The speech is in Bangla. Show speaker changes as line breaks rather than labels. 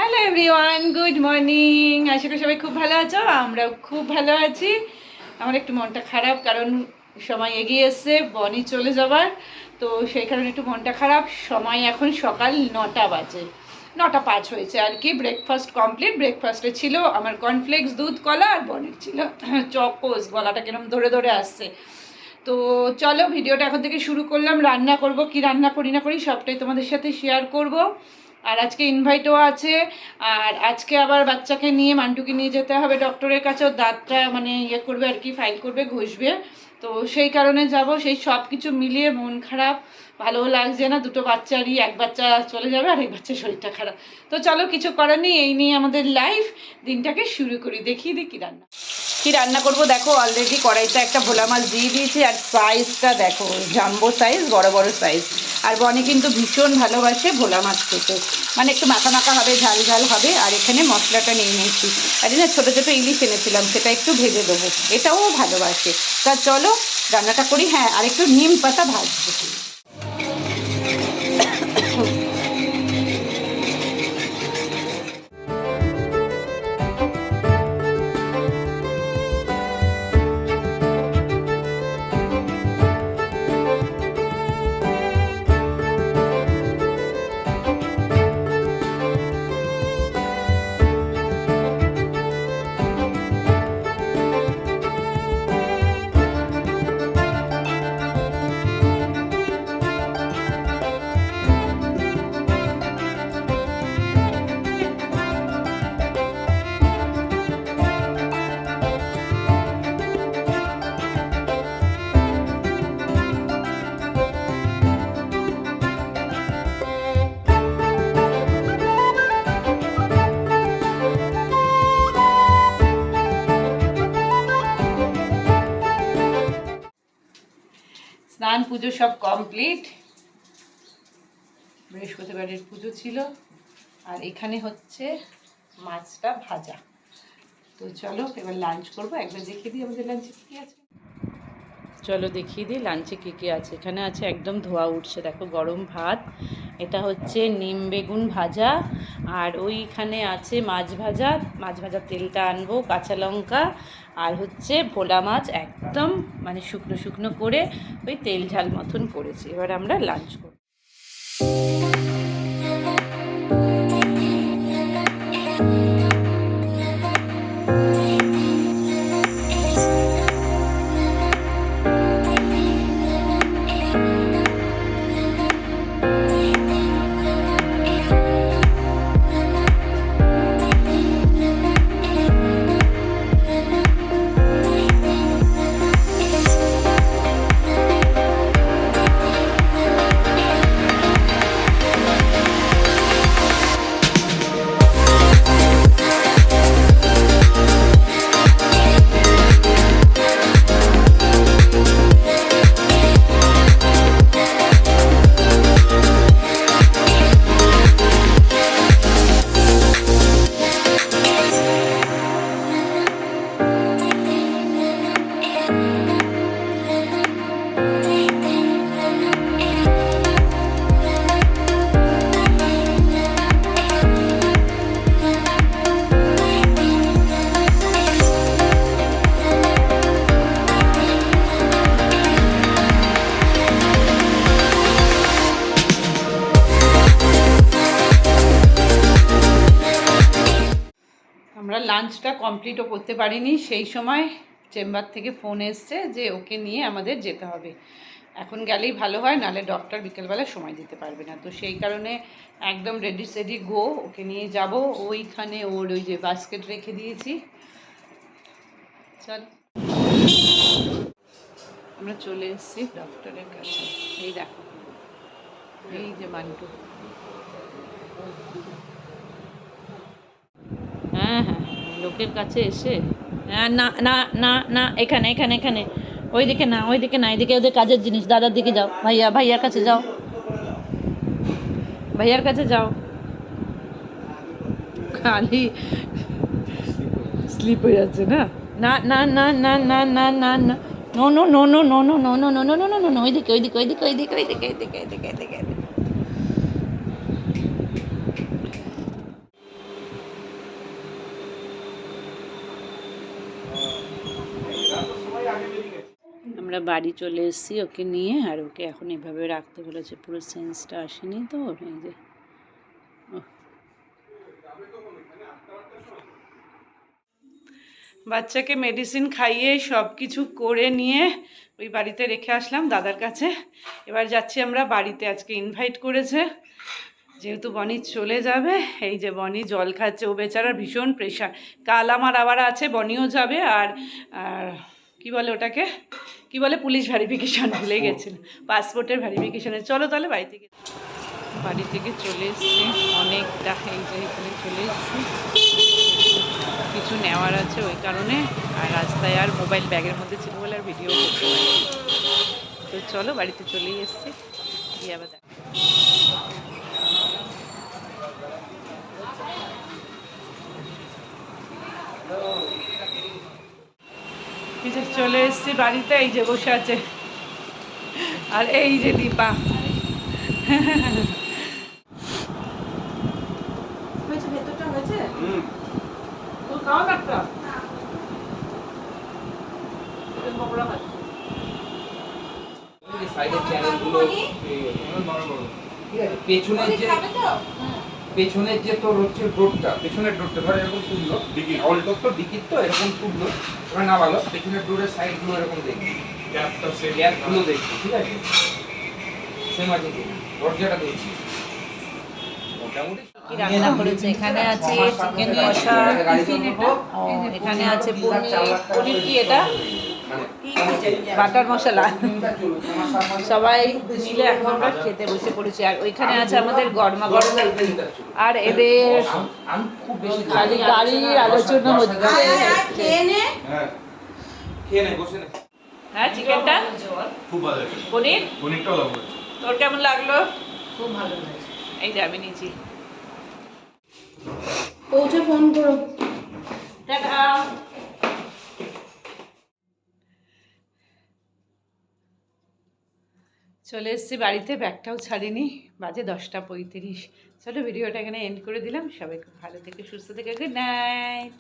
Hello everyone, good morning. আশা করি সবাই খুব ভালো আছো, আমরাও খুব ভালো আছি। আমার একটু মনটা খারাপ, কারণ সময় এগিয়ে এসছে বনি চলে যাবার, তো সেই কারণে একটু মনটা খারাপ। সময় এখন সকাল 9টা বাজে, 9টা 5 হয়েছে আর কি। Breakfast complete. ব্রেকফাস্টে ছিল আমার কর্নফ্লেক্স, দুধ, কলা, আর বনির ছিল চকোস। গলাটা কিরম ধরে ধরে আসছে। তো চলো ভিডিওটা এখন থেকে শুরু করলাম। রান্না করব, কি রান্না করি না করি সবটাই তোমাদের সাথে শেয়ার করব। আর আজকে ইনভাইটও আছে। আর আজকে আবার বাচ্চাকে নিয়ে, মান্টুকে নিয়ে যেতে হবে ডক্টরের কাছে। ওর দাঁতটা মানে ইয়ে করবে আর কি, ফাইল করবে, ঘষবে। তো সেই কারণে যাব। সেই সব কিছু মিলিয়ে মন খারাপ, ভালো লাগছে না। দুটো বাচ্চারই, এক বাচ্চা চলে যাবে আর এক বাচ্চার শরীরটা খারাপ। তো চলো, কিছু করার নেই, এই নিয়ে আমাদের লাইফ। দিনটাকে শুরু করি। দেখিয়ে দিই কী রান্না করব। দেখো অলরেডি কড়াইতে একটা ভোলা মাছ দিয়ে দিয়েছি, আর সাইজটা দেখো, জাম্বো সাইজ, বড় বড় সাইজ। আর বনি কিন্তু ভীষণ ভালোবাসে ভোলা মাছ খেতে, মানে একটু মাখা মাখা হবে, ঝাল ঝাল হবে। আর এখানে মশলাটা নিয়ে নিয়েছি। আর না ছোটো ছোটো ইলিশ এনেছিলাম, সেটা একটু ভেজে দেবো, এটাও ভালোবাসে। তা চলো রান্নাটা করি। হ্যাঁ, আর একটু নিম পাতা ভাজবো। স্নান পুজো সব কমপ্লিট। বৃহস্পতিবারের পুজো ছিল। আর এখানে হচ্ছে মাছটা ভাজা। তো চলো এবার লাঞ্চ করবো। একবার দেখিয়ে দিই আমাদের লাঞ্চে কী আছে। চলো দেখিয়ে দিই লাঞ্চে কী কী আছে। এখানে আছে, একদম ধোয়া উঠছে দেখো, গরম ভাত। এটা হচ্ছে নিম বেগুন ভাজা। আর ওইখানে আছে মাছ ভাজা। মাছ ভাজার তেলটা আনবো, কাঁচা লঙ্কা, আর হচ্ছে ভোলা মাছ একদম মানে শুকনো শুকনো করে ওই তেল ঝাল মতন করেছি। এবার আমরা লাঞ্চ করব। আমরা লাঞ্চটা কমপ্লিটও করতে পারিনি, সেই সময় চেম্বার থেকে ফোন এসছে যে ওকে নিয়ে আমাদের যেতে হবে। এখন গেলেই ভালো হয়, নাহলে ডক্টর বিকেলবেলা সময় দিতে পারবে না। তো সেই কারণে একদম রেডি সেডি গো, ওকে নিয়ে যাব। ওইখানে ওর ওই যে বাস্কেট রেখে দিয়েছি। চল, আমরা চলে এসেছি ডক্টরের কাছে। এই দেখো, এই যে মান্টু। হ্যাঁ হ্যাঁ, লোকের কাছে এসে, হ্যাঁ না না না না, এখানে এখানে এখানে, ওইদিকে না, ওইদিকে না, এদিকে ওদের কাজের জিনিস। দাদার দিকে যাও, ভাইয়া, ভাইয়ার কাছে যাও, ভাইয়ার কাছে যাও। খালি স্লিপ হয়ে যাচ্ছে না। না না না না না না না না, no no no no no no no no no no no no no, ওইদিকে ওইদিকে ওইদিকে ওইদিকে ওইদিকে ওইদিকে ওইদিকে ওইদিকে। আমরা বাড়ি চলে এসেছি ওকে নিয়ে, আর ওকে এখন এভাবে রাখতে বলেছে, পুরো সেন্সটা আসেনি তো, এই যে বাচ্চাকে মেডিসিন খাইয়ে সব কিছু করে নিয়ে ওই বাড়িতে রেখে আসলাম দাদার কাছে। এবার যাচ্ছি আমরা বাড়িতে, আজকে ইনভাইট করেছে যেহেতু বনি চলে যাবে। এই যে বনি জল খাচ্ছে, ও বেচারার ভীষণ প্রেশার। কাল আমার আবার আছে, বনিও যাবে। আর কি বলে ওটাকে, কি বলে, পুলিশ ভেরিফিকেশান, ভুলে গেছিল, পাসপোর্টের ভেরিফিকেশানে। চলো তাহলে বাড়ি থেকে চলে এসছি অনেকটা, এই যে এখানে চলে এসছি, কিছু নেওয়ার আছে ওই কারণে। আর রাস্তায় আর মোবাইল ব্যাগের মধ্যে ছিল বলে আর ভিডিও করতে পারি। তো চলো বাড়িতে চলেই এসছি, গিয়ে আবার দেখ। চলে এসছি বাড়িতে, এই যে বসে আছে, আর এই যে দীপা। ভেতরটা হয়েছে তো খাওয়া একটা
পেছনের যে তোর হচ্ছে ডোরটা, পেছনের ডোরটা ধর এরকম তুললো, অল্টো তো ডিকির তো এরকম তুললো, এবার না ভালো পেছনের ডোরের সাইড গুলো এরকম দেখবি, গ্যাপ গুলো দেখবি, ঠিক আছে? সেম আছে কি দরজাটা দেখছি মোটামুটি।
কি রান্না করেছে, এখানে আছে চিকেন কষা, এখানে আছে পনির কি এটা বাটার মশলা। সবাই মিলে এখন আমরা খেতে বসে পড়েছি। আর ওইখানে আছে আমাদের গরমা গরম, আর এদের খালি গাড়ির আলোচনা হচ্ছে। হ্যাঁ চিকেনটা খুব ভালো, পনিরটাও লাগলো। তোর কেমন লাগলো? খুব ভালো লাগছে। এই যে আমি নিয়েছি, পৌঁছে ফোন করো। টাটা। চলে এসেছি বাড়িতে, ব্যাগটাও ছাড়িনি, বাজে 10:35। চলো ভিডিওটা এখানে এন্ড করে দিলাম। সবাই খুব ভালো থেকে সুস্থ থেকে, গুড নাইট।